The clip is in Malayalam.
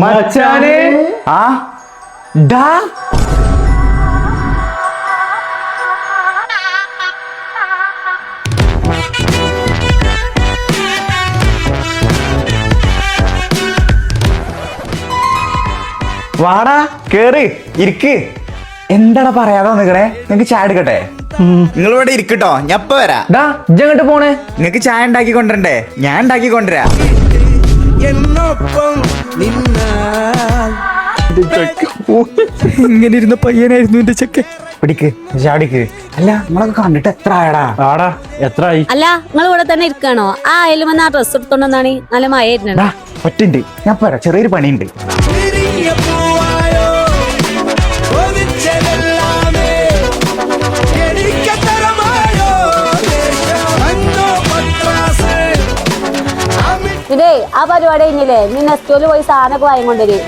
മച്ചാനെ ആ ഡാ വാടാ കേറി ഇരിക്ക്. എന്താടാ പറയാതെ നിക്കണേ? നിങ്ങക്ക് ചായ എടുക്കട്ടെ? നിങ്ങൾ ഇവിടെ ഇരിക്കട്ടോ, ഞാൻ ഇപ്പൊ വരാ. ഡാ ഇജ്ജെങ്ങോട്ട് പോണേ? നിങ്ങക്ക് ചായ ഉണ്ടാക്കി കൊണ്ടുവരണ്ടേ? ഞാൻ ഉണ്ടാക്കി കൊണ്ടുവരാ. ഇങ്ങനെ ഇരുന്ന പയ്യനായിരുന്നു എന്റെ ചെക്കൻ. പിടിക്ക് ചാടിക്ക്. അല്ല നമ്മളൊക്കെ കണ്ടിട്ട് എത്ര ആയടാ? ആടാ എത്രയായി? അല്ല നിങ്ങൾ ഇവിടെ തന്നെ ഇരിക്കാണോ? ആ അയലും വന്ന് ആ ഡ്രസ് എടുത്തോണ്ടെന്നാണ് നല്ല മഴ ഇരുന്നുണ്ട്. ഒറ്റുണ്ട്, ഞാൻ പോരാ, ചെറിയൊരു പണിയുണ്ട്. ഇതേ ആ പരിപാടി കഴിഞ്ഞില്ലേ, നീ നെസ്റ്റോല് പോയി സാധനമൊക്കെ വാങ്ങിക്കൊണ്ടുവരും.